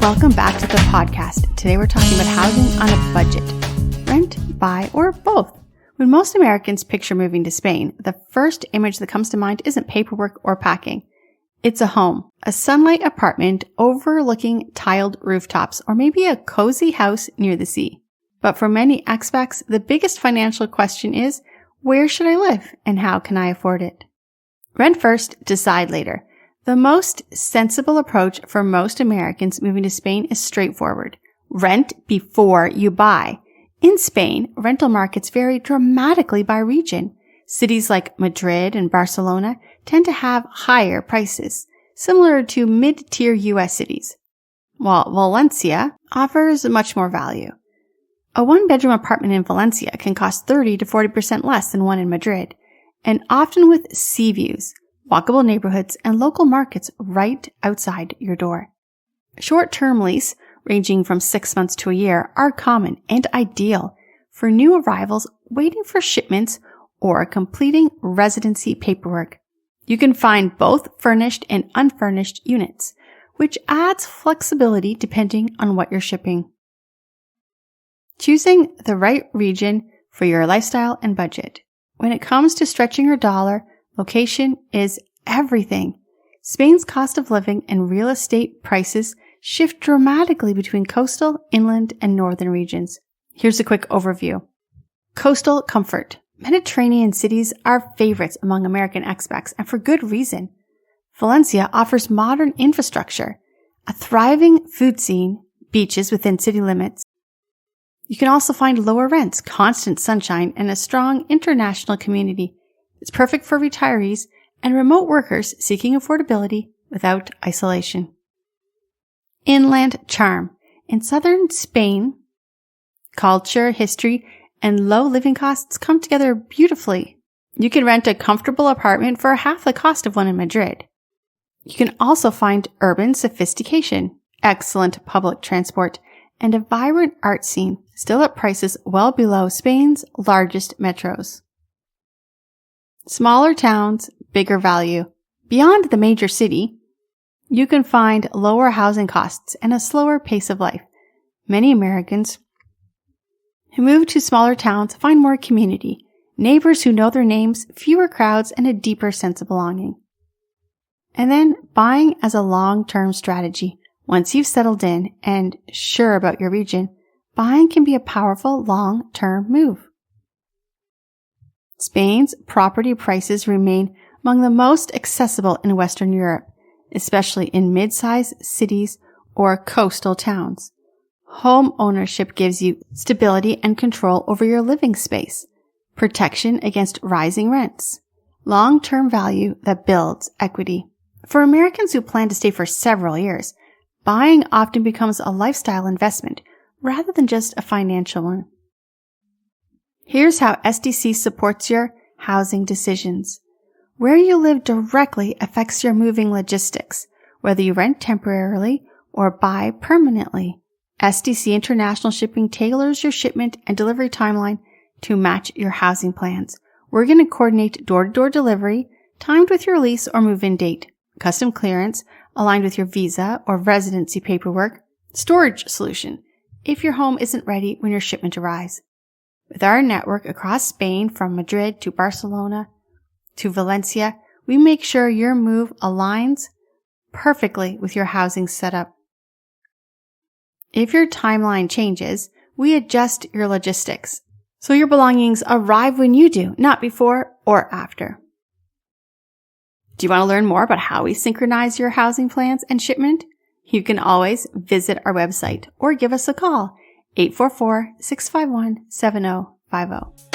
Welcome back to the podcast. Today we're talking about housing on a budget. Rent, buy, or both. When most Americans picture moving to Spain, the first image that comes to mind isn't paperwork or packing. It's a home, a sunlight apartment overlooking tiled rooftops, or maybe a cozy house near the sea. But for many expats, the biggest financial question is, where should I live and how can I afford it? Rent first, decide later. The most sensible approach for most Americans moving to Spain is straightforward. Rent before you buy. In Spain, rental markets vary dramatically by region. Cities like Madrid and Barcelona tend to have higher prices, similar to mid-tier U.S. cities, while Valencia offers much more value. A one-bedroom apartment in Valencia can cost 30 to 40% less than one in Madrid, and often with sea views, walkable neighborhoods, and local markets right outside your door. Short-term lease, ranging from 6 months to a year, are common and ideal for new arrivals waiting for shipments or completing residency paperwork. You can find both furnished and unfurnished units, which adds flexibility depending on what you're shipping. Choosing the right region for your lifestyle and budget. When it comes to stretching your dollar, location is everything. Spain's cost of living and real estate prices shift dramatically between coastal, inland, and northern regions. Here's a quick overview. Coastal comfort. Mediterranean cities are favorites among American expats, and for good reason. Valencia offers modern infrastructure, a thriving food scene, beaches within city limits. You can also find lower rents, constant sunshine, and a strong international community. It's perfect for retirees and remote workers seeking affordability without isolation. Inland charm. In southern Spain, culture, history, and low living costs come together beautifully. You can rent a comfortable apartment for half the cost of one in Madrid. You can also find urban sophistication, excellent public transport, and a vibrant art scene, still at prices well below Spain's largest metros. Smaller towns, bigger value. Beyond the major city, you can find lower housing costs and a slower pace of life. Many Americans who move to smaller towns find more community, neighbors who know their names, fewer crowds, and a deeper sense of belonging. And then buying as a long-term strategy. Once you've settled in and sure about your region, buying can be a powerful long-term move. Spain's property prices remain among the most accessible in Western Europe, especially in mid-sized cities or coastal towns. Home ownership gives you stability and control over your living space, protection against rising rents, long-term value that builds equity. For Americans who plan to stay for several years, buying often becomes a lifestyle investment rather than just a financial one. Here's how SDC supports your housing decisions. Where you live directly affects your moving logistics, whether you rent temporarily or buy permanently. SDC International Shipping tailors your shipment and delivery timeline to match your housing plans. We're going to coordinate door-to-door delivery, timed with your lease or move-in date, custom clearance, aligned with your visa or residency paperwork, storage solution, if your home isn't ready when your shipment arrives. With our network across Spain from Madrid to Barcelona to Valencia, we make sure your move aligns perfectly with your housing setup. If your timeline changes, we adjust your logistics, so your belongings arrive when you do, not before or after. Do you want to learn more about how we synchronize your housing plans and shipment? You can always visit our website or give us a call, 844-651-7050.